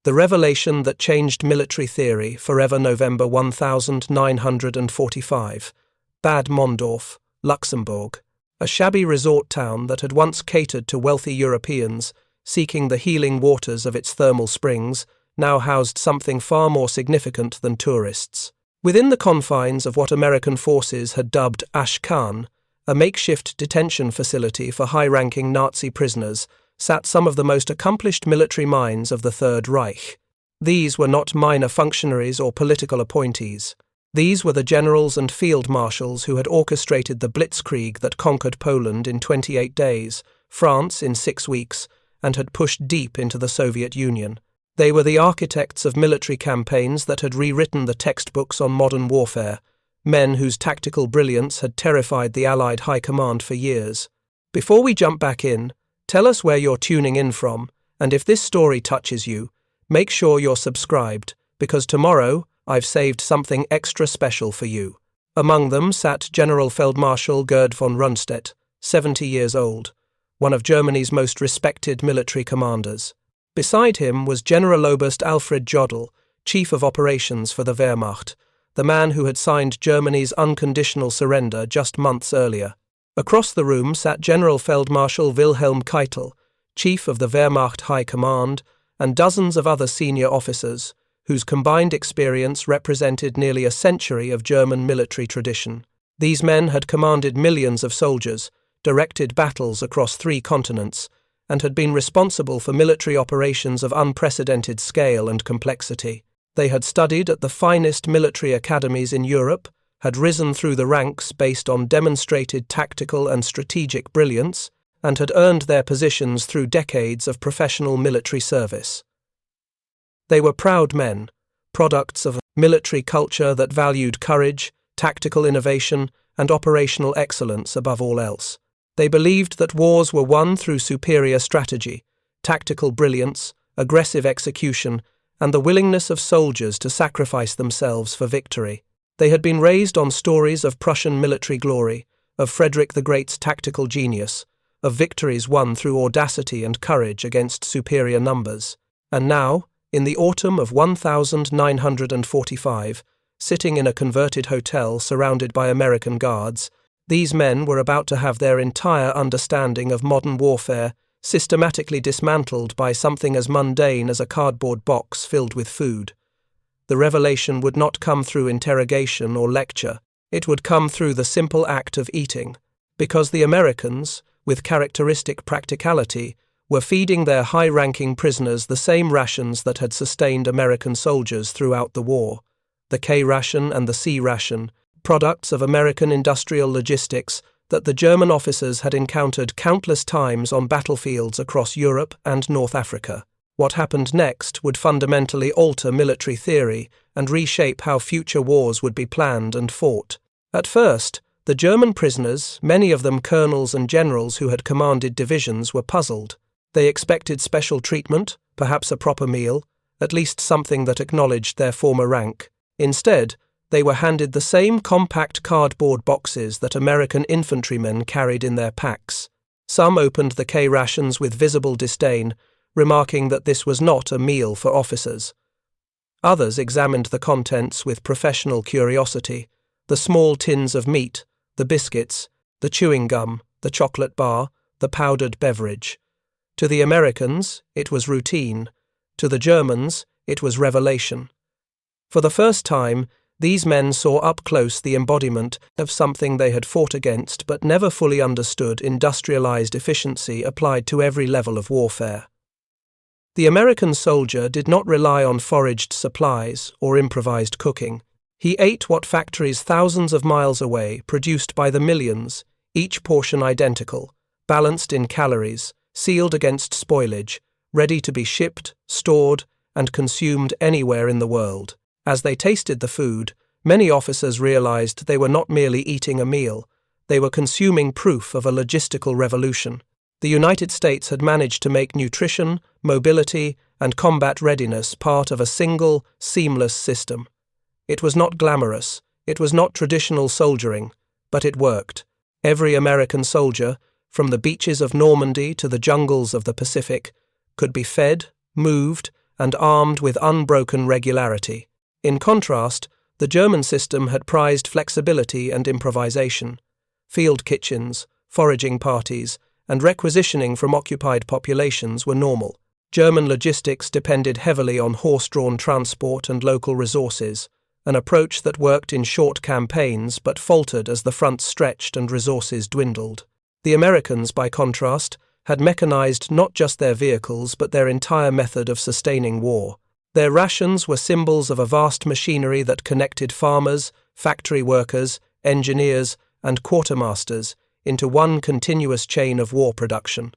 The revelation that changed military theory forever. November 1945. Bad Mondorf, Luxembourg. A shabby resort town that had once catered to wealthy Europeans seeking the healing waters of its thermal springs now housed something far more significant than tourists. Within the confines of what American forces had dubbed Ashcan, a makeshift detention facility for high-ranking Nazi prisoners, sat some of the most accomplished military minds of the Third Reich. These were not minor functionaries or political appointees. These were the generals and field marshals who had orchestrated the Blitzkrieg that conquered Poland in 28 days, France in 6 weeks, and had pushed deep into the Soviet Union. They were the architects of military campaigns that had rewritten the textbooks on modern warfare, men whose tactical brilliance had terrified the Allied High Command for years. Before we jump back in, tell us where you're tuning in from, and if this story touches you, make sure you're subscribed, because tomorrow I've saved something extra special for you. Among them sat General Feldmarschall Gerd von Rundstedt, 70 years old, one of Germany's most respected military commanders. Beside him was Generaloberst Alfred Jodl, Chief of Operations for the Wehrmacht, the man who had signed Germany's unconditional surrender just months earlier. Across the room sat General Feldmarschall Wilhelm Keitel, Chief of the Wehrmacht High Command, and dozens of other senior officers, whose combined experience represented nearly a century of German military tradition. These men had commanded millions of soldiers, directed battles across 3 continents, and had been responsible for military operations of unprecedented scale and complexity. They had studied at the finest military academies in Europe, had risen through the ranks based on demonstrated tactical and strategic brilliance, and had earned their positions through decades of professional military service. They were proud men, products of a military culture that valued courage, tactical innovation, and operational excellence above all else. They believed that wars were won through superior strategy, tactical brilliance, aggressive execution, and the willingness of soldiers to sacrifice themselves for victory. They had been raised on stories of Prussian military glory, of Frederick the Great's tactical genius, of victories won through audacity and courage against superior numbers. And now, in the autumn of 1945, sitting in a converted hotel surrounded by American guards, these men were about to have their entire understanding of modern warfare systematically dismantled by something as mundane as a cardboard box filled with food. The revelation would not come through interrogation or lecture, it would come through the simple act of eating, because the Americans, with characteristic practicality, were feeding their high-ranking prisoners the same rations that had sustained American soldiers throughout the war, the K ration and the C ration, products of American industrial logistics that the German officers had encountered countless times on battlefields across Europe and North Africa. What happened next would fundamentally alter military theory and reshape how future wars would be planned and fought. At first, the German prisoners, many of them colonels and generals who had commanded divisions, were puzzled. They expected special treatment, perhaps a proper meal, at least something that acknowledged their former rank. Instead, they were handed the same compact cardboard boxes that American infantrymen carried in their packs. Some opened the K rations with visible disdain, remarking that this was not a meal for officers. Others examined the contents with professional curiosity: the small tins of meat, the biscuits, the chewing gum, the chocolate bar, the powdered beverage. To the Americans, it was routine. To the Germans, it was revelation. For the first time, these men saw up close the embodiment of something they had fought against but never fully understood: industrialized efficiency applied to every level of warfare. The American soldier did not rely on foraged supplies or improvised cooking. He ate what factories thousands of miles away produced by the millions, each portion identical, balanced in calories, sealed against spoilage, ready to be shipped, stored, and consumed anywhere in the world. As they tasted the food, many officers realized they were not merely eating a meal, they were consuming proof of a logistical revolution. The United States had managed to make nutrition, mobility, and combat readiness part of a single, seamless system. It was not glamorous, it was not traditional soldiering, but it worked. Every American soldier, from the beaches of Normandy to the jungles of the Pacific, could be fed, moved, and armed with unbroken regularity. In contrast, the German system had prized flexibility and improvisation. Field kitchens, foraging parties, and requisitioning from occupied populations were normal. German logistics depended heavily on horse-drawn transport and local resources, an approach that worked in short campaigns but faltered as the front stretched and resources dwindled. The Americans, by contrast, had mechanized not just their vehicles but their entire method of sustaining war. Their rations were symbols of a vast machinery that connected farmers, factory workers, engineers, and quartermasters into one continuous chain of war production.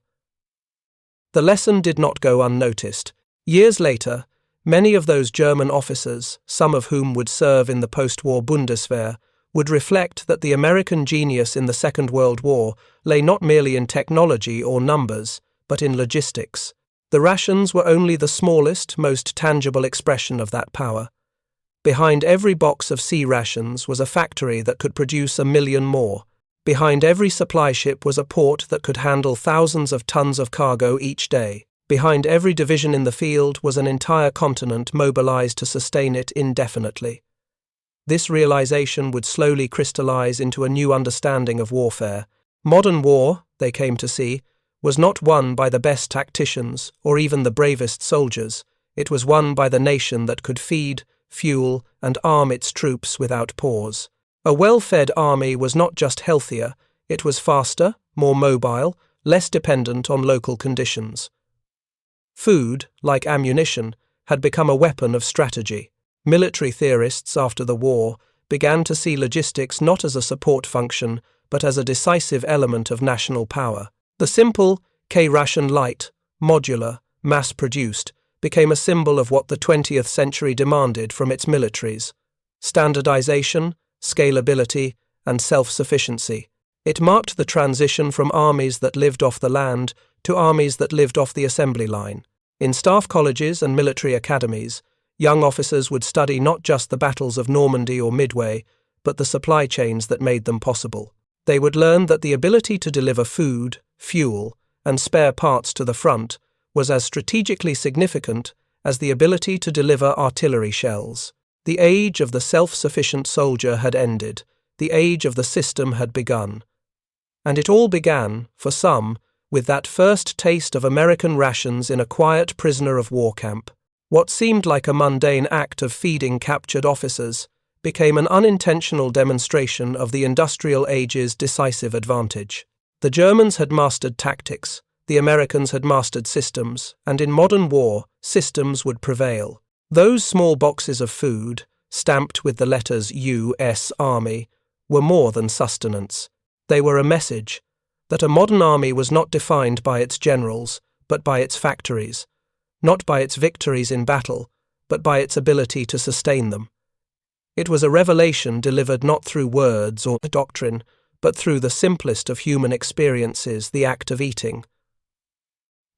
The lesson did not go unnoticed. Years later, many of those German officers, some of whom would serve in the post-war Bundeswehr, would reflect that the American genius in the Second World War lay not merely in technology or numbers, but in logistics. The rations were only the smallest, most tangible expression of that power. Behind every box of sea rations was a factory that could produce 1 million more. Behind every supply ship was a port that could handle thousands of tons of cargo each day. Behind every division in the field was an entire continent mobilized to sustain it indefinitely. This realization would slowly crystallize into a new understanding of warfare. Modern war, they came to see, was not won by the best tacticians or even the bravest soldiers. It was won by the nation that could feed, fuel, and arm its troops without pause. A well-fed army was not just healthier, it was faster, more mobile, less dependent on local conditions. Food, like ammunition, had become a weapon of strategy. Military theorists after the war began to see logistics not as a support function, but as a decisive element of national power. The simple K-ration light, modular, mass-produced, became a symbol of what the 20th century demanded from its militaries: standardization, scalability, and self-sufficiency. It marked the transition from armies that lived off the land to armies that lived off the assembly line. In staff colleges and military academies, young officers would study not just the battles of Normandy or Midway, but the supply chains that made them possible. They would learn that the ability to deliver food, fuel, and spare parts to the front was as strategically significant as the ability to deliver artillery shells. The age of the self-sufficient soldier had ended, the age of the system had begun. And it all began, for some, with that first taste of American rations in a quiet prisoner of war camp. What seemed like a mundane act of feeding captured officers became an unintentional demonstration of the industrial age's decisive advantage. The Germans had mastered tactics, the Americans had mastered systems, and in modern war, systems would prevail. Those small boxes of food, stamped with the letters U.S. Army, were more than sustenance. They were a message that a modern army was not defined by its generals, but by its factories, not by its victories in battle, but by its ability to sustain them. It was a revelation delivered not through words or doctrine, but through the simplest of human experiences, the act of eating.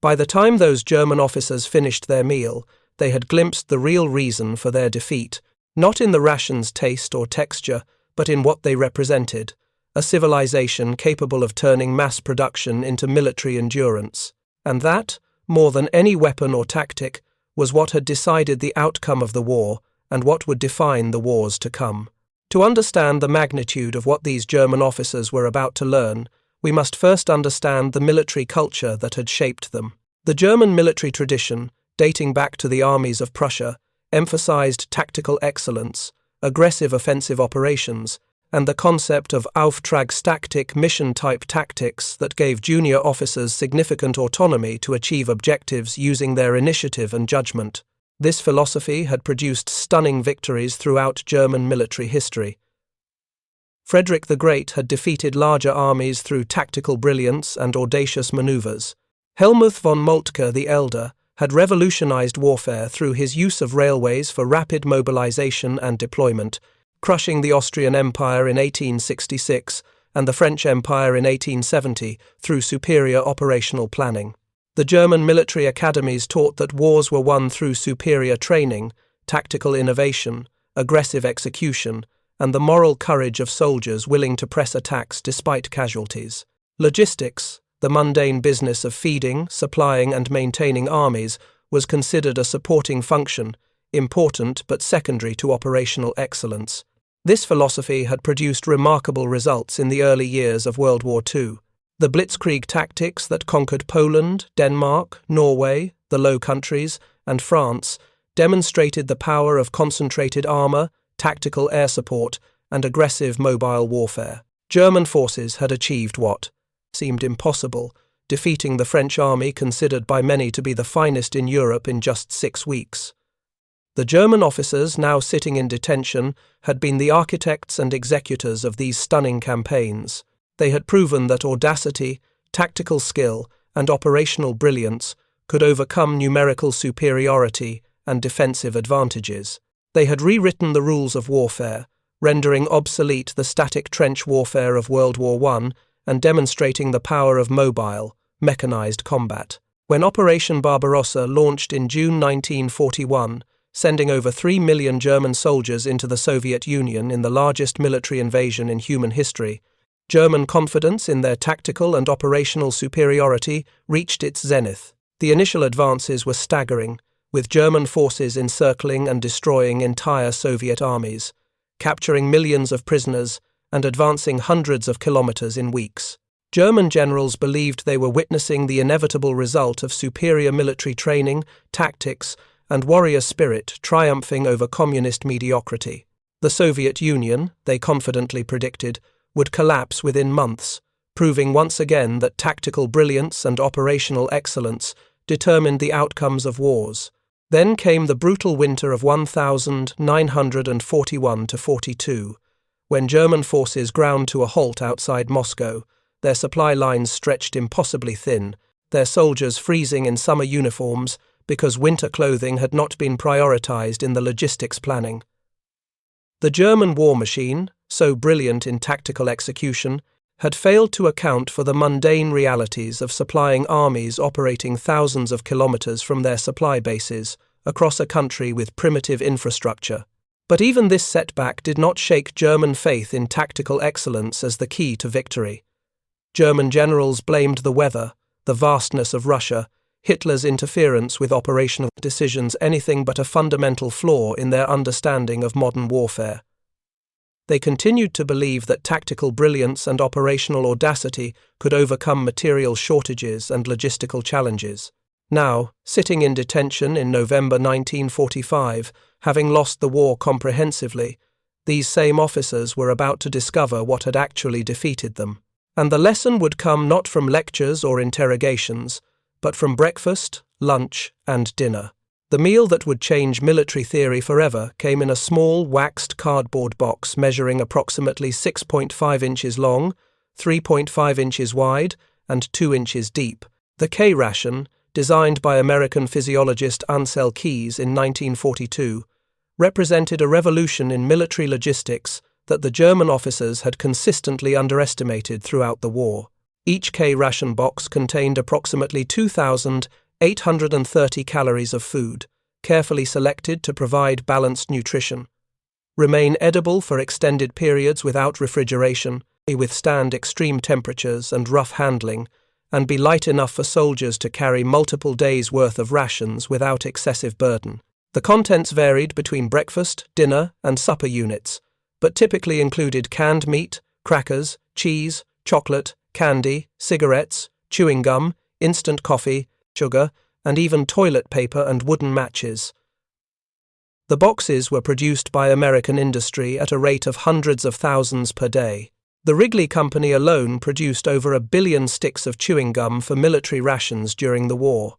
By the time those German officers finished their meal, they had glimpsed the real reason for their defeat, not in the ration's taste or texture, but in what they represented: a civilization capable of turning mass production into military endurance. And that, more than any weapon or tactic, was what had decided the outcome of the war and what would define the wars to come. To understand the magnitude of what these German officers were about to learn, we must first understand the military culture that had shaped them. The German military tradition, dating back to the armies of Prussia, emphasized tactical excellence, aggressive offensive operations, and the concept of Auftragstaktik mission-type tactics that gave junior officers significant autonomy to achieve objectives using their initiative and judgment. This philosophy had produced stunning victories throughout German military history. Frederick the Great had defeated larger armies through tactical brilliance and audacious maneuvers. Helmuth von Moltke the Elder had revolutionized warfare through his use of railways for rapid mobilization and deployment, crushing the Austrian Empire in 1866 and the French Empire in 1870 through superior operational planning. The German military academies taught that wars were won through superior training, tactical innovation, aggressive execution, and the moral courage of soldiers willing to press attacks despite casualties. Logistics, the mundane business of feeding, supplying, and maintaining armies, was considered a supporting function, important but secondary to operational excellence. This philosophy had produced remarkable results in the early years of World War II. The Blitzkrieg tactics that conquered Poland, Denmark, Norway, the Low Countries, and France demonstrated the power of concentrated armour, tactical air support, and aggressive mobile warfare. German forces had achieved what seemed impossible, defeating the French army considered by many to be the finest in Europe in just 6 weeks. The German officers now sitting in detention had been the architects and executors of these stunning campaigns. They had proven that audacity, tactical skill, and operational brilliance could overcome numerical superiority and defensive advantages. They had rewritten the rules of warfare, rendering obsolete the static trench warfare of World War I and demonstrating the power of mobile, mechanized combat. When Operation Barbarossa launched in June 1941, sending over 3 million German soldiers into the Soviet Union in the largest military invasion in human history, German confidence in their tactical and operational superiority reached its zenith. The initial advances were staggering, with German forces encircling and destroying entire Soviet armies, capturing millions of prisoners and advancing hundreds of kilometers in weeks. German generals believed they were witnessing the inevitable result of superior military training, tactics, and warrior spirit triumphing over communist mediocrity. The Soviet Union, they confidently predicted, would collapse within months, proving once again that tactical brilliance and operational excellence determined the outcomes of wars. Then came the brutal winter of 1941–42, when German forces ground to a halt outside Moscow, their supply lines stretched impossibly thin, their soldiers freezing in summer uniforms because winter clothing had not been prioritized in the logistics planning. The German war machine, so brilliant in tactical execution, had failed to account for the mundane realities of supplying armies operating thousands of kilometers from their supply bases across a country with primitive infrastructure. But even this setback did not shake German faith in tactical excellence as the key to victory. German generals blamed the weather, the vastness of Russia, Hitler's interference with operational decisions anything but a fundamental flaw in their understanding of modern warfare. They continued to believe that tactical brilliance and operational audacity could overcome material shortages and logistical challenges. Now, sitting in detention in November 1945, having lost the war comprehensively, these same officers were about to discover what had actually defeated them. And the lesson would come not from lectures or interrogations, but from breakfast, lunch, and dinner. The meal that would change military theory forever came in a small, waxed cardboard box measuring approximately 6.5 inches long, 3.5 inches wide, and 2 inches deep. The K ration, designed by American physiologist Ansel Keys in 1942, represented a revolution in military logistics that the German officers had consistently underestimated throughout the war. Each K ration box contained approximately 2,830 calories of food, carefully selected to provide balanced nutrition, remain edible for extended periods without refrigeration, withstand extreme temperatures and rough handling, and be light enough for soldiers to carry multiple days' worth of rations without excessive burden. The contents varied between breakfast, dinner, and supper units, but typically included canned meat, crackers, cheese, chocolate, candy, cigarettes, chewing gum, instant coffee, sugar, and even toilet paper and wooden matches. The boxes were produced by American industry at a rate of hundreds of thousands per day. The Wrigley Company alone produced over 1 billion sticks of chewing gum for military rations during the war.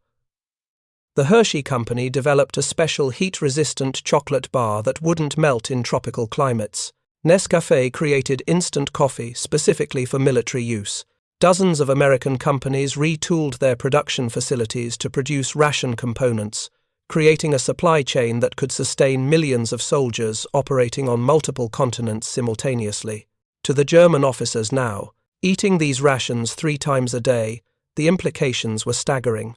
The Hershey Company developed a special heat-resistant chocolate bar that wouldn't melt in tropical climates. Nescafé created instant coffee specifically for military use. Dozens of American companies retooled their production facilities to produce ration components, creating a supply chain that could sustain millions of soldiers operating on multiple continents simultaneously. To the German officers now, eating these rations 3 times a day, the implications were staggering.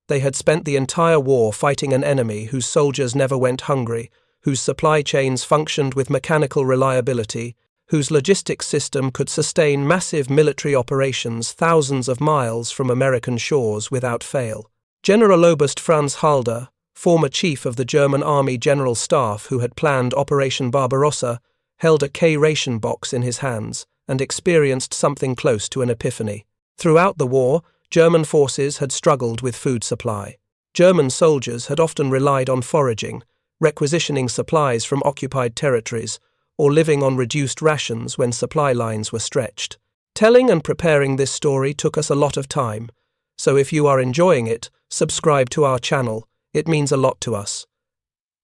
They had spent the entire war fighting an enemy whose soldiers never went hungry, whose supply chains functioned with mechanical reliability, whose logistics system could sustain massive military operations thousands of miles from American shores without fail. Generaloberst Franz Halder, former chief of the German Army General Staff who had planned Operation Barbarossa, held a K-ration box in his hands and experienced something close to an epiphany. Throughout the war, German forces had struggled with food supply. German soldiers had often relied on foraging, requisitioning supplies from occupied territories, or living on reduced rations when supply lines were stretched. Telling and preparing this story took us a lot of time, so if you are enjoying it, subscribe to our channel. It means a lot to us.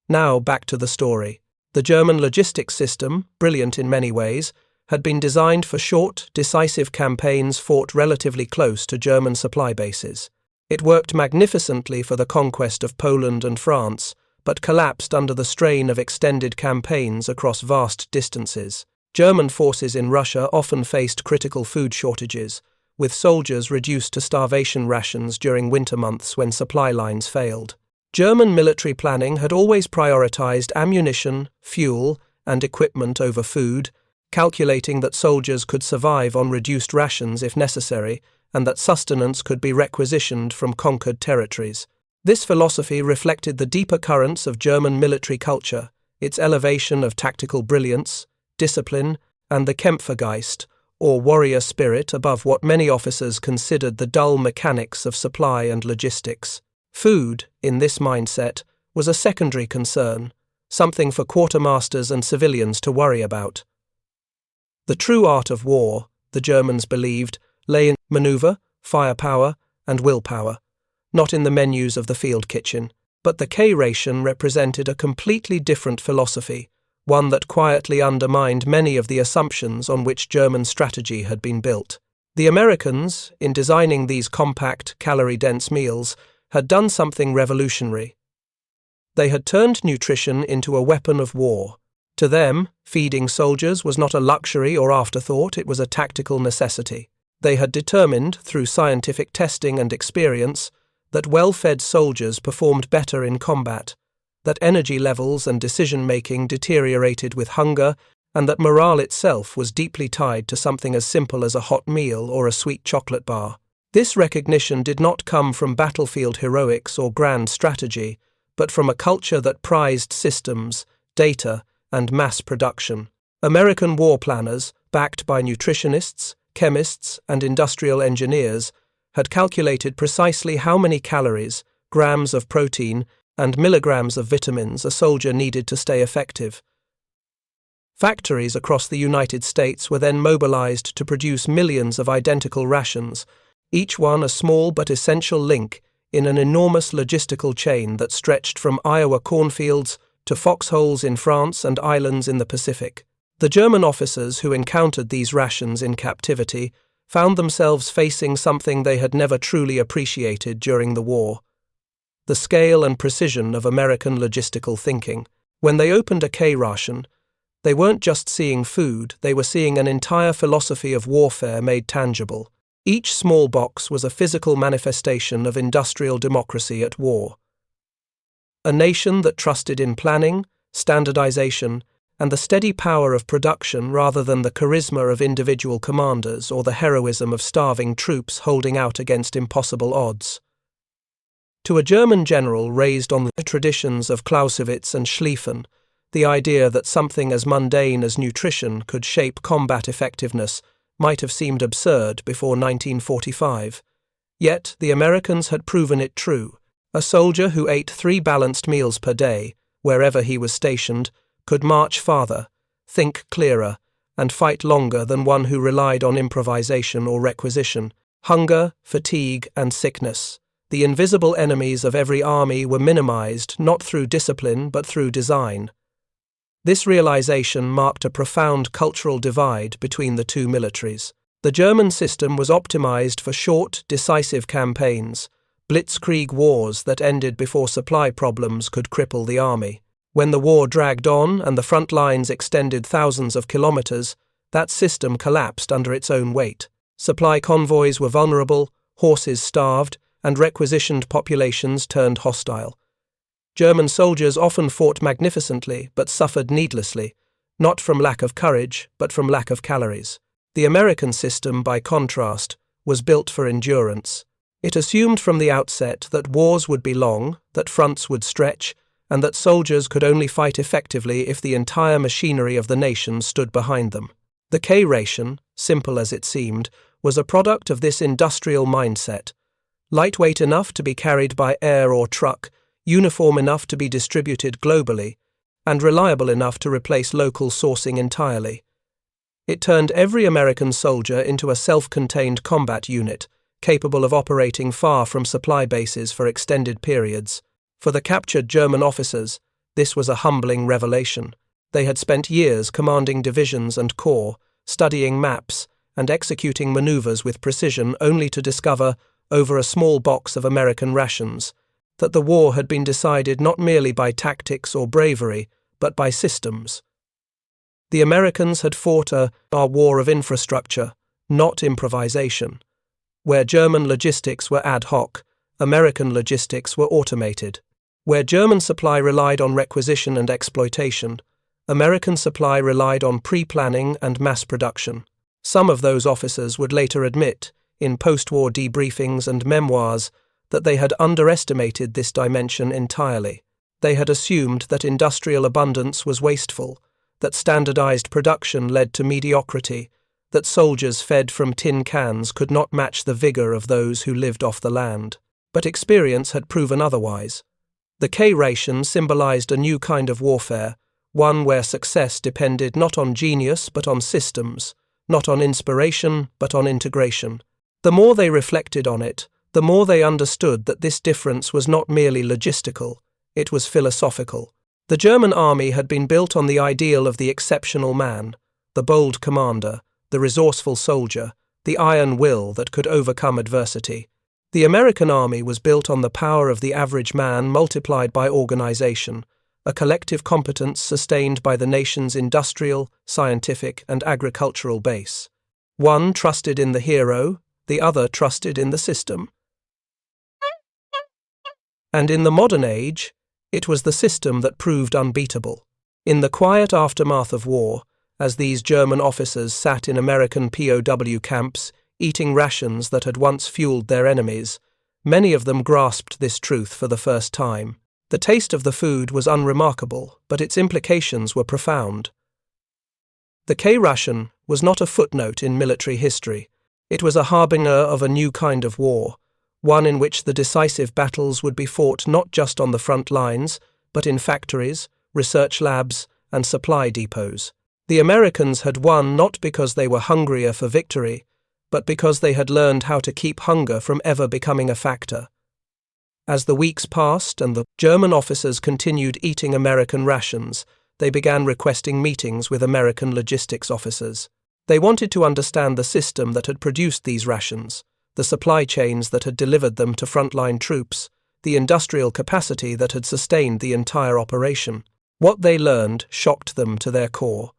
Now back to the story. The German logistics system, brilliant in many ways, had been designed for short, decisive campaigns fought relatively close to German supply bases. It worked magnificently for the conquest of Poland and France, but collapsed under the strain of extended campaigns across vast distances. German forces in Russia often faced critical food shortages, with soldiers reduced to starvation rations during winter months when supply lines failed. German military planning had always prioritized ammunition, fuel, and equipment over food, calculating that soldiers could survive on reduced rations if necessary, and that sustenance could be requisitioned from conquered territories. This philosophy reflected the deeper currents of German military culture, its elevation of tactical brilliance, discipline, and the Kämpfergeist, or warrior spirit, above what many officers considered the dull mechanics of supply and logistics. Food, in this mindset, was a secondary concern, something for quartermasters and civilians to worry about. The true art of war, the Germans believed, lay in maneuver, firepower, and willpower, not in the menus of the field kitchen. But the K-ration represented a completely different philosophy, one that quietly undermined many of the assumptions on which German strategy had been built. The Americans, in designing these compact, calorie-dense meals, had done something revolutionary. They had turned nutrition into a weapon of war. To them, feeding soldiers was not a luxury or afterthought, it was a tactical necessity. They had determined, through scientific testing and experience, that well-fed soldiers performed better in combat, that energy levels and decision-making deteriorated with hunger, and that morale itself was deeply tied to something as simple as a hot meal or a sweet chocolate bar. This recognition did not come from battlefield heroics or grand strategy, but from a culture that prized systems, data, and mass production. American war planners, backed by nutritionists, chemists, and industrial engineers, had calculated precisely how many calories, grams of protein, and milligrams of vitamins a soldier needed to stay effective. Factories across the United States were then mobilized to produce millions of identical rations, each one a small but essential link in an enormous logistical chain that stretched from Iowa cornfields to foxholes in France and islands in the Pacific. The German officers who encountered these rations in captivity found themselves facing something they had never truly appreciated during the war: the scale and precision of American logistical thinking. When they opened a K-ration, they weren't just seeing food, they were seeing an entire philosophy of warfare made tangible. Each small box was a physical manifestation of industrial democracy at war. A nation that trusted in planning, standardization, and the steady power of production rather than the charisma of individual commanders or the heroism of starving troops holding out against impossible odds. To a German general raised on the traditions of Clausewitz and Schlieffen, the idea that something as mundane as nutrition could shape combat effectiveness might have seemed absurd before 1945. Yet the Americans had proven it true. A soldier who ate 3 balanced meals per day, wherever he was stationed, could march farther, think clearer, and fight longer than one who relied on improvisation or requisition. Hunger, fatigue, and sickness, the invisible enemies of every army, were minimized not through discipline but through design. This realization marked a profound cultural divide between the two militaries. The German system was optimized for short, decisive campaigns, Blitzkrieg wars that ended before supply problems could cripple the army. When the war dragged on and the front lines extended thousands of kilometers, that system collapsed under its own weight. Supply convoys were vulnerable, horses starved, and requisitioned populations turned hostile. German soldiers often fought magnificently but suffered needlessly, not from lack of courage but from lack of calories. The American system, by contrast, was built for endurance. It assumed from the outset that wars would be long, that fronts would stretch, and that soldiers could only fight effectively if the entire machinery of the nation stood behind them. The K ration, simple as it seemed, was a product of this industrial mindset. Lightweight enough to be carried by air or truck, uniform enough to be distributed globally, and reliable enough to replace local sourcing entirely. It turned every American soldier into a self-contained combat unit, capable of operating far from supply bases for extended periods. For the captured German officers, this was a humbling revelation. They had spent years commanding divisions and corps, studying maps, and executing maneuvers with precision only to discover, over a small box of American rations, that the war had been decided not merely by tactics or bravery, but by systems. The Americans had fought a war of infrastructure, not improvisation. Where German logistics were ad hoc, American logistics were automated. Where German supply relied on requisition and exploitation, American supply relied on pre-planning and mass production. Some of those officers would later admit, in post-war debriefings and memoirs, that they had underestimated this dimension entirely. They had assumed that industrial abundance was wasteful, that standardized production led to mediocrity, that soldiers fed from tin cans could not match the vigor of those who lived off the land. But experience had proven otherwise. The K ration symbolized a new kind of warfare, one where success depended not on genius but on systems, not on inspiration but on integration. The more they reflected on it, the more they understood that this difference was not merely logistical, it was philosophical. The German army had been built on the ideal of the exceptional man, the bold commander, the resourceful soldier, the iron will that could overcome adversity. The American army was built on the power of the average man multiplied by organization, a collective competence sustained by the nation's industrial, scientific, and agricultural base. One trusted in the hero, the other trusted in the system. And in the modern age, it was the system that proved unbeatable. In the quiet aftermath of war, as these German officers sat in American POW camps, eating rations that had once fueled their enemies, many of them grasped this truth for the first time. The taste of the food was unremarkable, but its implications were profound. The K ration was not a footnote in military history. It was a harbinger of a new kind of war, one in which the decisive battles would be fought not just on the front lines, but in factories, research labs, and supply depots. The Americans had won not because they were hungrier for victory, but because they had learned how to keep hunger from ever becoming a factor. As the weeks passed and the German officers continued eating American rations, they began requesting meetings with American logistics officers. They wanted to understand the system that had produced these rations, the supply chains that had delivered them to frontline troops, the industrial capacity that had sustained the entire operation. What they learned shocked them to their core.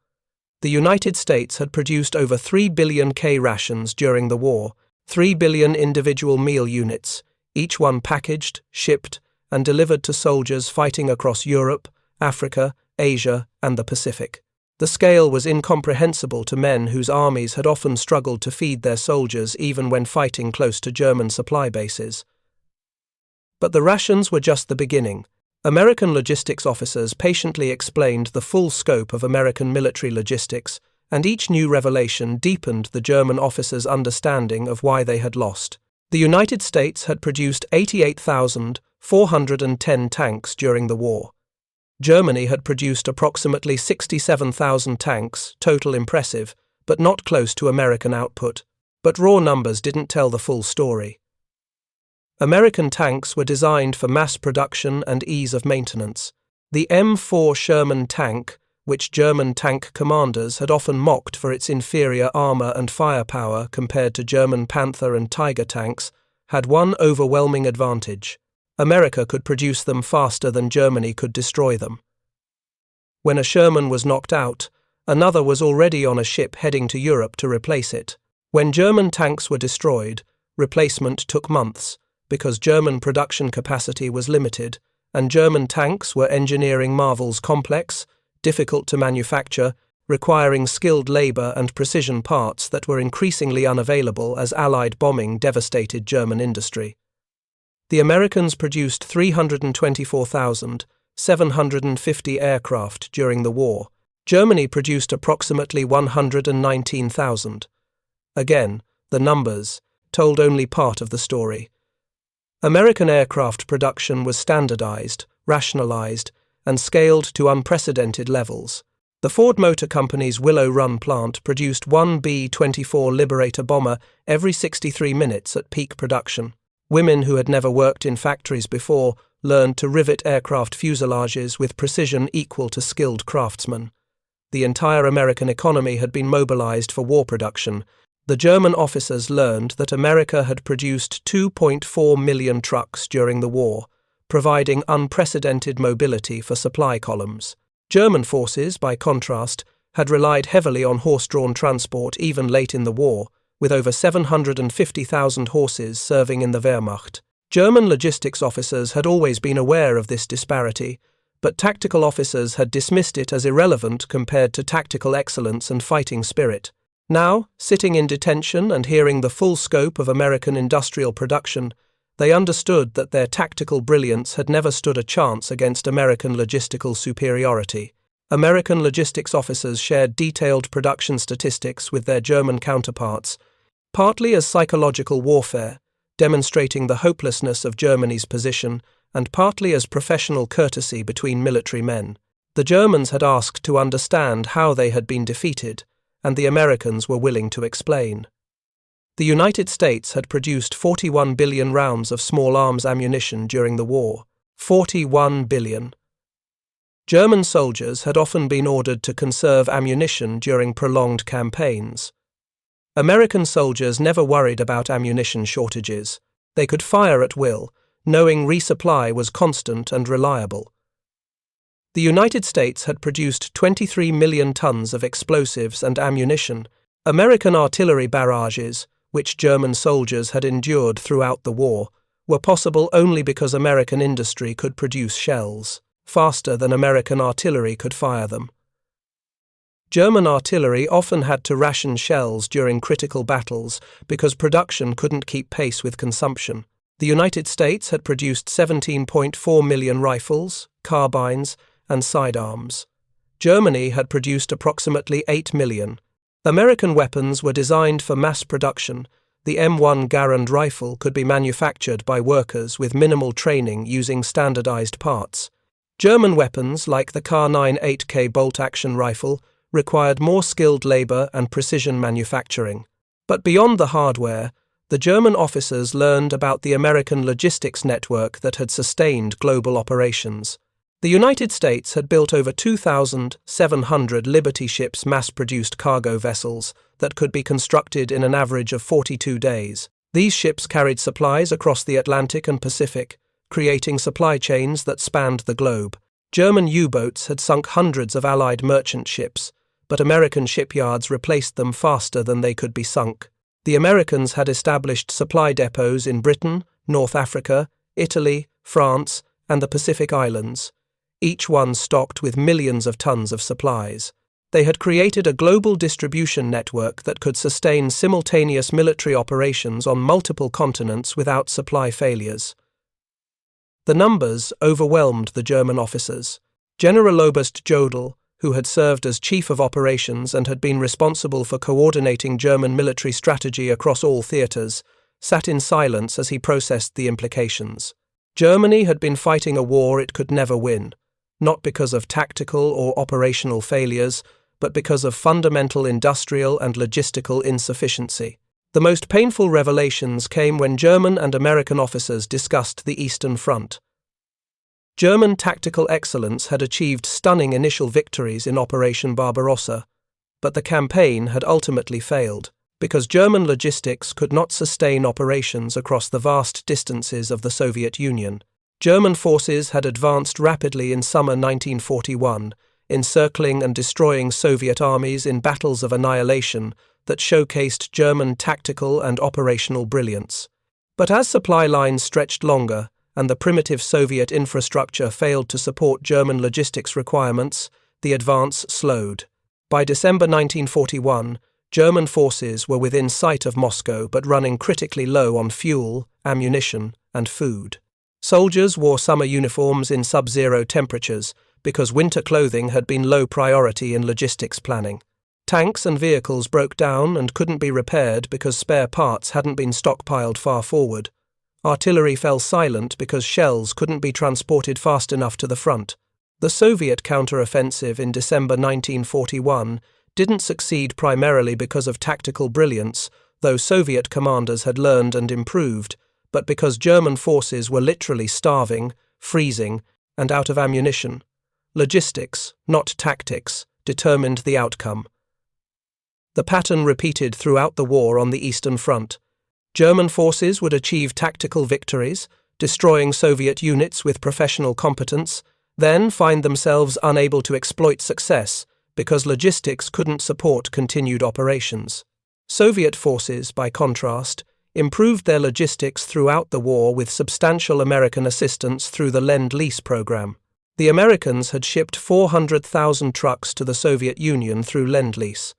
The United States had produced over 3 billion K rations during the war, 3 billion individual meal units, each one packaged, shipped, and delivered to soldiers fighting across Europe, Africa, Asia, and the Pacific. The scale was incomprehensible to men whose armies had often struggled to feed their soldiers even when fighting close to German supply bases. But the rations were just the beginning. American logistics officers patiently explained the full scope of American military logistics, and each new revelation deepened the German officers' understanding of why they had lost. The United States had produced 88,410 tanks during the war. Germany had produced approximately 67,000 tanks, total impressive, but not close to American output. But raw numbers didn't tell the full story. American tanks were designed for mass production and ease of maintenance. The M4 Sherman tank, which German tank commanders had often mocked for its inferior armor and firepower compared to German Panther and Tiger tanks, had one overwhelming advantage. America could produce them faster than Germany could destroy them. When a Sherman was knocked out, another was already on a ship heading to Europe to replace it. When German tanks were destroyed, replacement took months, because German production capacity was limited, and German tanks were engineering marvels complex, difficult to manufacture, requiring skilled labor and precision parts that were increasingly unavailable as Allied bombing devastated German industry. The Americans produced 324,750 aircraft during the war. Germany produced approximately 119,000. Again, the numbers told only part of the story. American aircraft production was standardized, rationalized, and scaled to unprecedented levels. The Ford Motor Company's Willow Run plant produced one B-24 Liberator bomber every 63 minutes at peak production. Women who had never worked in factories before learned to rivet aircraft fuselages with precision equal to skilled craftsmen. The entire American economy had been mobilized for war production. The German officers learned that America had produced 2.4 million trucks during the war, providing unprecedented mobility for supply columns. German forces, by contrast, had relied heavily on horse-drawn transport even late in the war, with over 750,000 horses serving in the Wehrmacht. German logistics officers had always been aware of this disparity, but tactical officers had dismissed it as irrelevant compared to tactical excellence and fighting spirit. Now, sitting in detention and hearing the full scope of American industrial production, they understood that their tactical brilliance had never stood a chance against American logistical superiority. American logistics officers shared detailed production statistics with their German counterparts, partly as psychological warfare, demonstrating the hopelessness of Germany's position, and partly as professional courtesy between military men. The Germans had asked to understand how they had been defeated, and the Americans were willing to explain. The United States had produced 41 billion rounds of small arms ammunition during the war. 41 billion. German soldiers had often been ordered to conserve ammunition during prolonged campaigns. American soldiers never worried about ammunition shortages. They could fire at will, knowing resupply was constant and reliable. The United States had produced 23 million tons of explosives and ammunition. American artillery barrages, which German soldiers had endured throughout the war, were possible only because American industry could produce shells, faster than American artillery could fire them. German artillery often had to ration shells during critical battles because production couldn't keep pace with consumption. The United States had produced 17.4 million rifles, carbines, and sidearms. Germany had produced approximately 8 million. American weapons were designed for mass production. The M1 Garand rifle could be manufactured by workers with minimal training using standardized parts. German weapons, like the K9 8K bolt-action rifle, required more skilled labor and precision manufacturing. But beyond the hardware, the German officers learned about the American logistics network that had sustained global operations. The United States had built over 2,700 Liberty ships, mass-produced cargo vessels that could be constructed in an average of 42 days. These ships carried supplies across the Atlantic and Pacific, creating supply chains that spanned the globe. German U-boats had sunk hundreds of Allied merchant ships, but American shipyards replaced them faster than they could be sunk. The Americans had established supply depots in Britain, North Africa, Italy, France, and the Pacific Islands, each one stocked with millions of tons of supplies. They had created a global distribution network that could sustain simultaneous military operations on multiple continents without supply failures. The numbers overwhelmed the German officers. General Oberst Jodl, who had served as chief of operations and had been responsible for coordinating German military strategy across all theaters, sat in silence as he processed the implications. Germany had been fighting a war it could never win, not because of tactical or operational failures, but because of fundamental industrial and logistical insufficiency. The most painful revelations came when German and American officers discussed the Eastern Front. German tactical excellence had achieved stunning initial victories in Operation Barbarossa, but the campaign had ultimately failed, because German logistics could not sustain operations across the vast distances of the Soviet Union. German forces had advanced rapidly in summer 1941, encircling and destroying Soviet armies in battles of annihilation that showcased German tactical and operational brilliance. But as supply lines stretched longer and the primitive Soviet infrastructure failed to support German logistics requirements, the advance slowed. By December 1941, German forces were within sight of Moscow but running critically low on fuel, ammunition, and food. Soldiers wore summer uniforms in sub-zero temperatures because winter clothing had been low priority in logistics planning. Tanks and vehicles broke down and couldn't be repaired because spare parts hadn't been stockpiled far forward. Artillery fell silent because shells couldn't be transported fast enough to the front. The Soviet counter-offensive in December 1941 didn't succeed primarily because of tactical brilliance, though Soviet commanders had learned and improved, but because German forces were literally starving, freezing, and out of ammunition. Logistics, not tactics, determined the outcome. The pattern repeated throughout the war on the Eastern Front. German forces would achieve tactical victories, destroying Soviet units with professional competence, then find themselves unable to exploit success because logistics couldn't support continued operations. Soviet forces, by contrast, improved their logistics throughout the war with substantial American assistance through the Lend-Lease program. The Americans had shipped 400,000 trucks to the Soviet Union through Lend-Lease.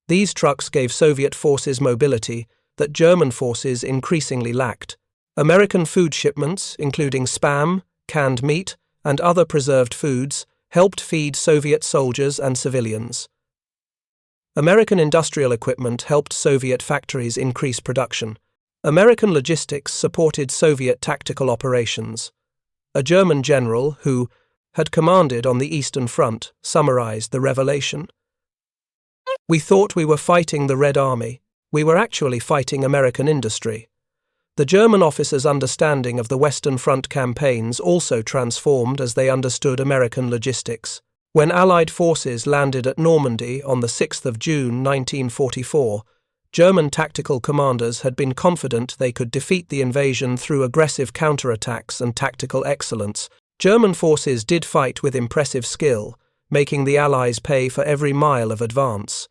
These trucks gave Soviet forces mobility that German forces increasingly lacked. American food shipments, including spam, canned meat, and other preserved foods, helped feed Soviet soldiers and civilians. American industrial equipment helped Soviet factories increase production. American logistics supported Soviet tactical operations. A German general who had commanded on the Eastern Front summarized the revelation. "We thought we were fighting the Red Army. We were actually fighting American industry." The German officers' understanding of the Western Front campaigns also transformed as they understood American logistics. When Allied forces landed at Normandy on the 6th of June 1944, German tactical commanders had been confident they could defeat the invasion through aggressive counterattacks and tactical excellence. German forces did fight with impressive skill, making the Allies pay for every mile of advance.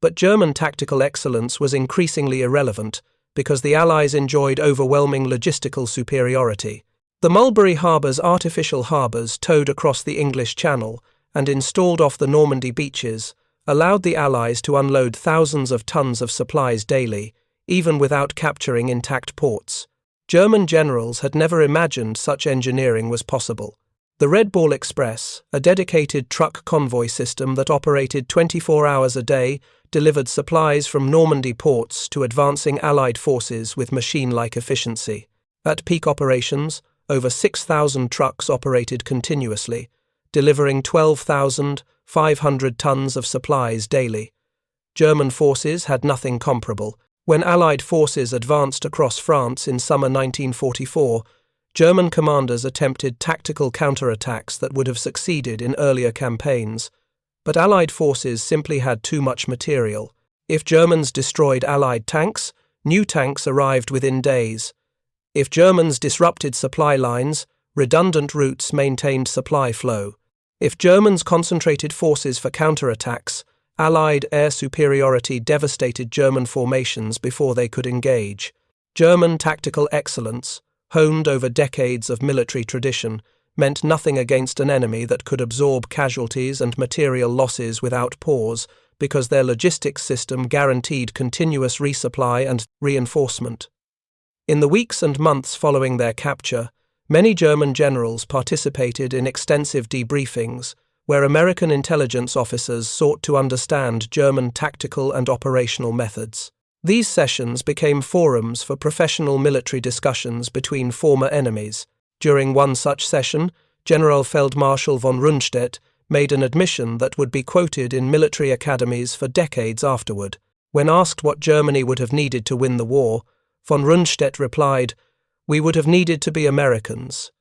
But German tactical excellence was increasingly irrelevant because the Allies enjoyed overwhelming logistical superiority. The Mulberry Harbour's artificial harbours towed across the English Channel and installed off the Normandy beaches allowed the Allies to unload thousands of tons of supplies daily, even without capturing intact ports. German generals had never imagined such engineering was possible. The Red Ball Express, a dedicated truck convoy system that operated 24 hours a day, delivered supplies from Normandy ports to advancing Allied forces with machine-like efficiency. At peak operations, over 6,000 trucks operated continuously, delivering 12,500 tons of supplies daily. German forces had nothing comparable. When Allied forces advanced across France in summer 1944, German commanders attempted tactical counterattacks that would have succeeded in earlier campaigns, but Allied forces simply had too much material. If Germans destroyed Allied tanks, new tanks arrived within days. If Germans disrupted supply lines, redundant routes maintained supply flow. If Germans concentrated forces for counterattacks, Allied air superiority devastated German formations before they could engage. German tactical excellence, honed over decades of military tradition, meant nothing against an enemy that could absorb casualties and material losses without pause, because their logistics system guaranteed continuous resupply and reinforcement. In the weeks and months following their capture, many German generals participated in extensive debriefings, where American intelligence officers sought to understand German tactical and operational methods. These sessions became forums for professional military discussions between former enemies. During one such session, General Feldmarschall von Rundstedt made an admission that would be quoted in military academies for decades afterward. When asked what Germany would have needed to win the war, von Rundstedt replied, "We would have needed to be Americans."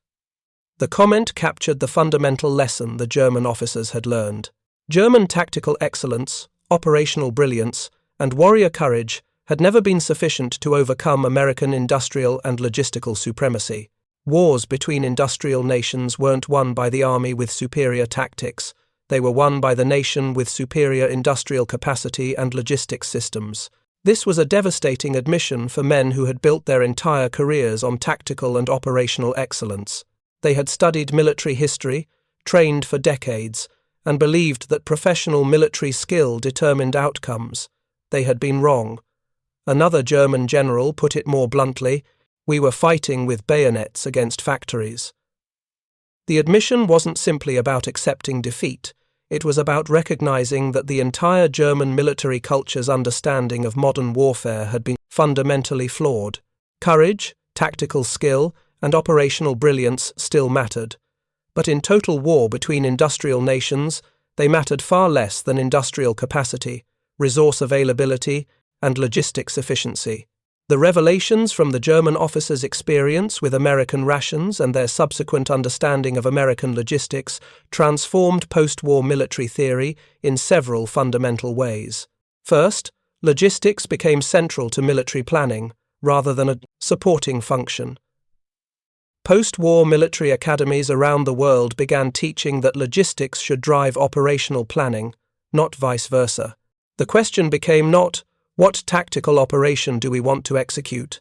The comment captured the fundamental lesson the German officers had learned. German tactical excellence, operational brilliance, and warrior courage had never been sufficient to overcome American industrial and logistical supremacy. Wars between industrial nations weren't won by the army with superior tactics, they were won by the nation with superior industrial capacity and logistics systems. This was a devastating admission for men who had built their entire careers on tactical and operational excellence. They had studied military history, trained for decades, and believed that professional military skill determined outcomes. They had been wrong. Another German general put it more bluntly: we were fighting with bayonets against factories. The admission wasn't simply about accepting defeat. It was about recognizing that the entire German military culture's understanding of modern warfare had been fundamentally flawed. Courage, tactical skill, and operational brilliance still mattered. But in total war between industrial nations, they mattered far less than industrial capacity, resource availability, and logistics efficiency. The revelations from the German officers' experience with American rations and their subsequent understanding of American logistics transformed post-war military theory in several fundamental ways. First, logistics became central to military planning, rather than a supporting function. Post-war military academies around the world began teaching that logistics should drive operational planning, not vice versa. The question became not, what tactical operation do we want to execute?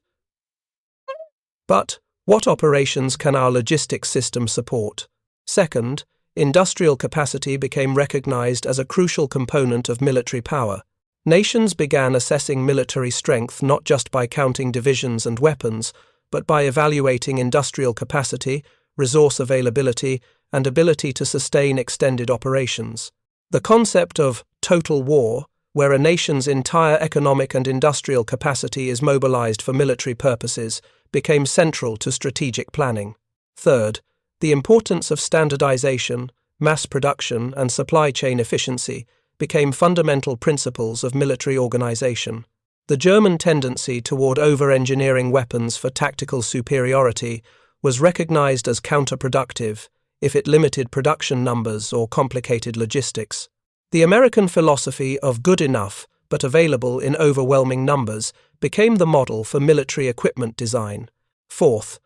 But, what operations can our logistics system support? Second, industrial capacity became recognized as a crucial component of military power. Nations began assessing military strength not just by counting divisions and weapons, but by evaluating industrial capacity, resource availability, and ability to sustain extended operations. The concept of total war, where a nation's entire economic and industrial capacity is mobilized for military purposes, became central to strategic planning. Third, the importance of standardization, mass production, and supply chain efficiency became fundamental principles of military organization. The German tendency toward over-engineering weapons for tactical superiority was recognized as counterproductive if it limited production numbers or complicated logistics. The American philosophy of good enough but available in overwhelming numbers became the model for military equipment design. Fourth,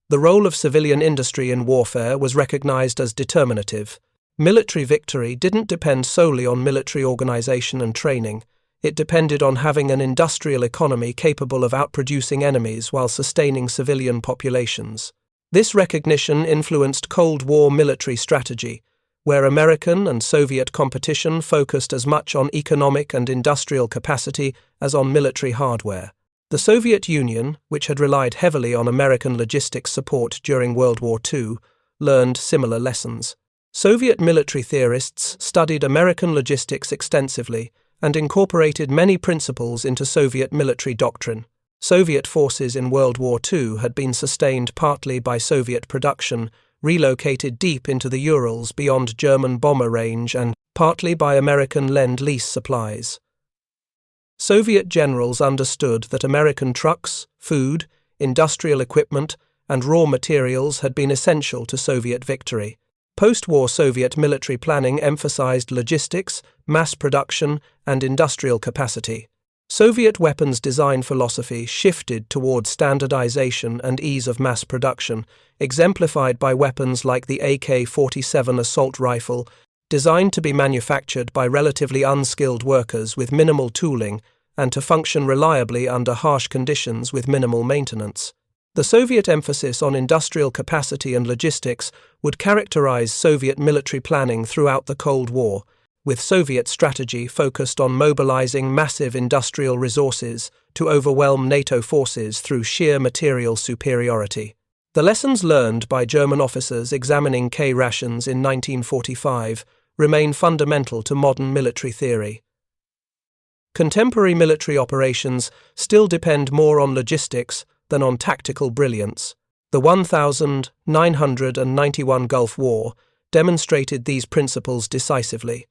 the role of civilian industry in warfare was recognized as determinative. Military victory didn't depend solely on military organization and training. It depended on having an industrial economy capable of outproducing enemies while sustaining civilian populations. This recognition influenced Cold War military strategy, where American and Soviet competition focused as much on economic and industrial capacity as on military hardware. The Soviet Union, which had relied heavily on American logistics support during World War II, learned similar lessons. Soviet military theorists studied American logistics extensively and incorporated many principles into Soviet military doctrine. Soviet forces in World War II had been sustained partly by Soviet production, relocated deep into the Urals beyond German bomber range, and partly by American Lend-Lease supplies. Soviet generals understood that American trucks, food, industrial equipment, and raw materials had been essential to Soviet victory. Post-war Soviet military planning emphasized logistics, mass production, and industrial capacity. Soviet weapons design philosophy shifted toward standardization and ease of mass production, exemplified by weapons like the AK-47 assault rifle, designed to be manufactured by relatively unskilled workers with minimal tooling and to function reliably under harsh conditions with minimal maintenance. The Soviet emphasis on industrial capacity and logistics would characterize Soviet military planning throughout the Cold War, with Soviet strategy focused on mobilizing massive industrial resources to overwhelm NATO forces through sheer material superiority. The lessons learned by German officers examining K rations in 1945 remain fundamental to modern military theory. Contemporary military operations still depend more on logistics than on tactical brilliance. The 1991 Gulf War demonstrated these principles decisively.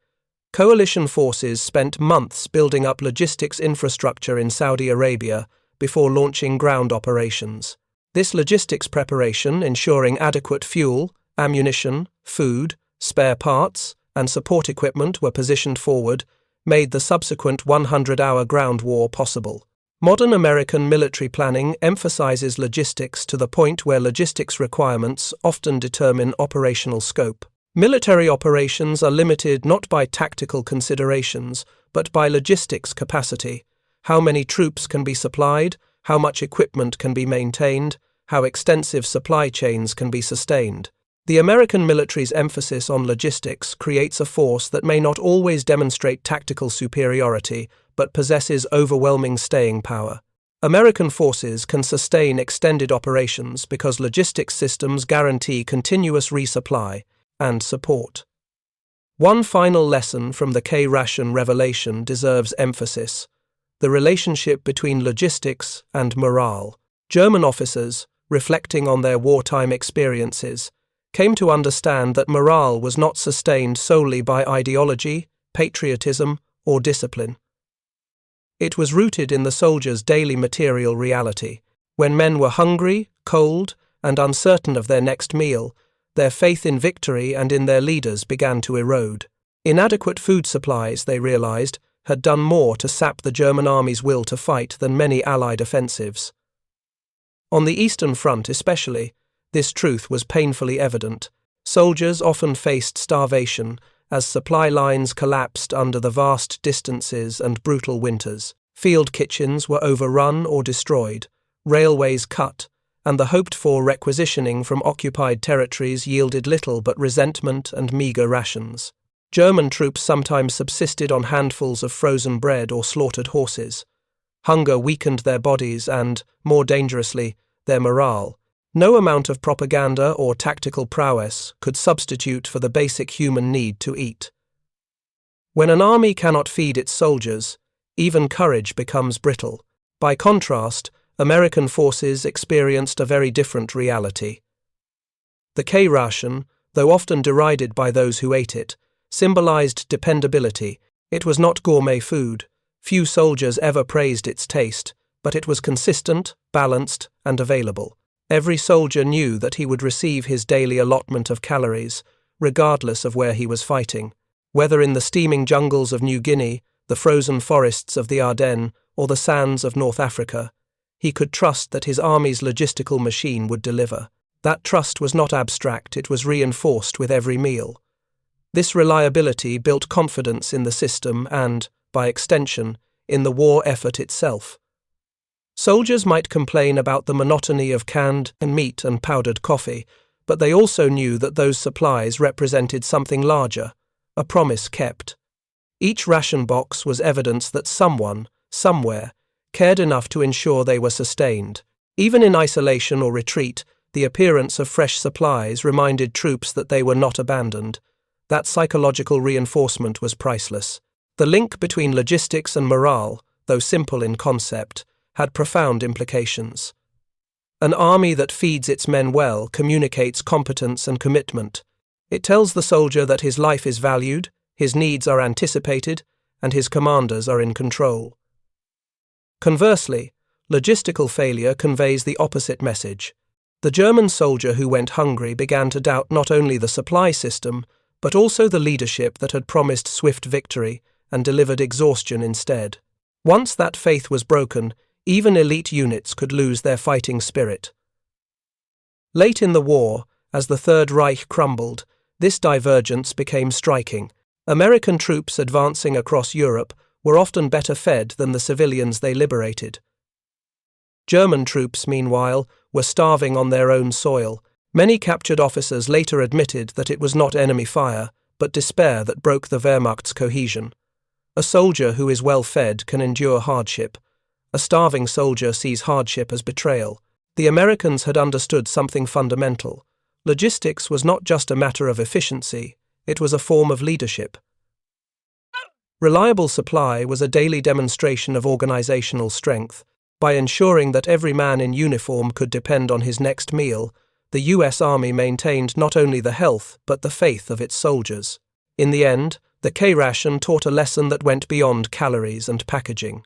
Coalition forces spent months building up logistics infrastructure in Saudi Arabia before launching ground operations. This logistics preparation, ensuring adequate fuel, ammunition, food, spare parts, and support equipment were positioned forward, made the subsequent 100-hour ground war possible. Modern American military planning emphasizes logistics to the point where logistics requirements often determine operational scope. Military operations are limited not by tactical considerations, but by logistics capacity: how many troops can be supplied, how much equipment can be maintained, how extensive supply chains can be sustained. The American military's emphasis on logistics creates a force that may not always demonstrate tactical superiority, but possesses overwhelming staying power. American forces can sustain extended operations because logistics systems guarantee continuous resupply and support. One final lesson from the K-ration revelation deserves emphasis: the relationship between logistics and morale. German officers, reflecting on their wartime experiences, came to understand that morale was not sustained solely by ideology, patriotism, or discipline. It was rooted in the soldiers' daily material reality. When men were hungry, cold, and uncertain of their next meal, their faith in victory and in their leaders began to erode. Inadequate food supplies, they realized, had done more to sap the German army's will to fight than many Allied offensives. On the Eastern Front especially, this truth was painfully evident. Soldiers often faced starvation as supply lines collapsed under the vast distances and brutal winters. Field kitchens were overrun or destroyed, railways cut, and the hoped-for requisitioning from occupied territories yielded little but resentment and meagre rations. German troops sometimes subsisted on handfuls of frozen bread or slaughtered horses. Hunger weakened their bodies and, more dangerously, their morale. No amount of propaganda or tactical prowess could substitute for the basic human need to eat. When an army cannot feed its soldiers, even courage becomes brittle. By contrast, American forces experienced a very different reality. The K-ration, though often derided by those who ate it, symbolized dependability. It was not gourmet food. Few soldiers ever praised its taste, but it was consistent, balanced, and available. Every soldier knew that he would receive his daily allotment of calories, regardless of where he was fighting. Whether in the steaming jungles of New Guinea, the frozen forests of the Ardennes, or the sands of North Africa, he could trust that his army's logistical machine would deliver. That trust was not abstract, it was reinforced with every meal. This reliability built confidence in the system and, by extension, in the war effort itself. Soldiers might complain about the monotony of canned meat and powdered coffee, but they also knew that those supplies represented something larger, a promise kept. Each ration box was evidence that someone, somewhere, cared enough to ensure they were sustained. Even in isolation or retreat, the appearance of fresh supplies reminded troops that they were not abandoned. That psychological reinforcement was priceless. The link between logistics and morale, though simple in concept, had profound implications. An army that feeds its men well communicates competence and commitment. It tells the soldier that his life is valued, his needs are anticipated, and his commanders are in control. Conversely, logistical failure conveys the opposite message. The German soldier who went hungry began to doubt not only the supply system, but also the leadership that had promised swift victory and delivered exhaustion instead. Once that faith was broken, even elite units could lose their fighting spirit. Late in the war, as the Third Reich crumbled, this divergence became striking. American troops advancing across Europe were often better fed than the civilians they liberated. German troops, meanwhile, were starving on their own soil. Many captured officers later admitted that it was not enemy fire, but despair that broke the Wehrmacht's cohesion. A soldier who is well fed can endure hardship. A starving soldier sees hardship as betrayal. The Americans had understood something fundamental. Logistics was not just a matter of efficiency, it was a form of leadership. Reliable supply was a daily demonstration of organizational strength. By ensuring that every man in uniform could depend on his next meal, the U.S. Army maintained not only the health but the faith of its soldiers. In the end, the K-ration taught a lesson that went beyond calories and packaging.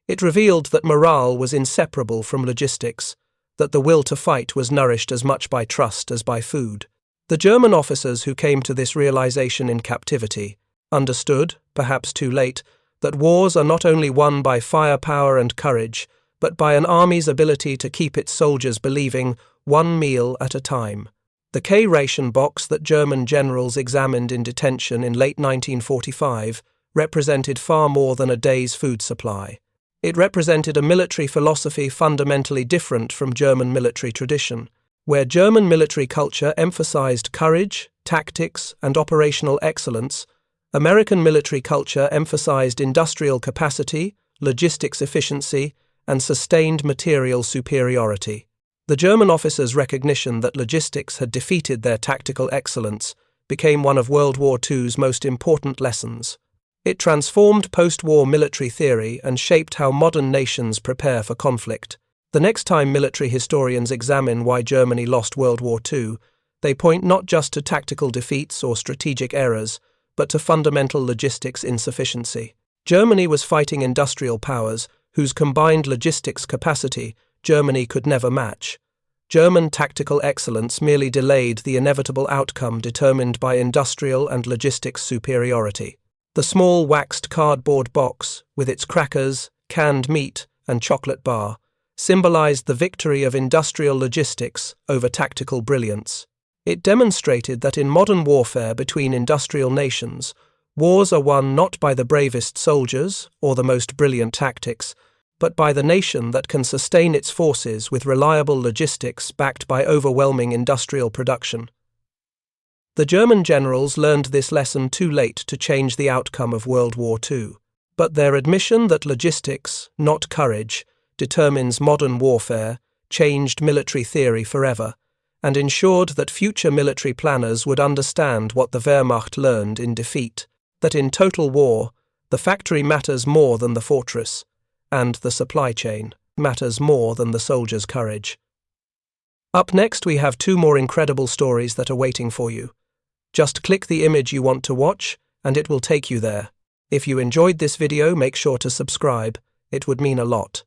It revealed that morale was inseparable from logistics, that the will to fight was nourished as much by trust as by food. The German officers who came to this realization in captivity understood, perhaps too late, that wars are not only won by firepower and courage, but by an army's ability to keep its soldiers believing one meal at a time. The K-ration box that German generals examined in detention in late 1945 represented far more than a day's food supply. It represented a military philosophy fundamentally different from German military tradition. Where German military culture emphasized courage, tactics, and operational excellence, American military culture emphasized industrial capacity, logistics efficiency, and sustained material superiority. The German officers' recognition that logistics had defeated their tactical excellence became one of World War II's most important lessons. It transformed post-war military theory and shaped how modern nations prepare for conflict. The next time military historians examine why Germany lost World War II, they point not just to tactical defeats or strategic errors, but to fundamental logistics insufficiency. Germany was fighting industrial powers whose combined logistics capacity Germany could never match. German tactical excellence merely delayed the inevitable outcome determined by industrial and logistics superiority. The small waxed cardboard box, with its crackers, canned meat, and chocolate bar, symbolized the victory of industrial logistics over tactical brilliance. It demonstrated that in modern warfare between industrial nations, wars are won not by the bravest soldiers or the most brilliant tactics, but by the nation that can sustain its forces with reliable logistics backed by overwhelming industrial production. The German generals learned this lesson too late to change the outcome of World War II. But their admission that logistics, not courage, determines modern warfare changed military theory forever, and ensured that future military planners would understand what the Wehrmacht learned in defeat, that in total war, the factory matters more than the fortress, and the supply chain matters more than the soldier's courage. Up next, we have 2 more incredible stories that are waiting for you. Just click the image you want to watch, and it will take you there. If you enjoyed this video, make sure to subscribe. It would mean a lot.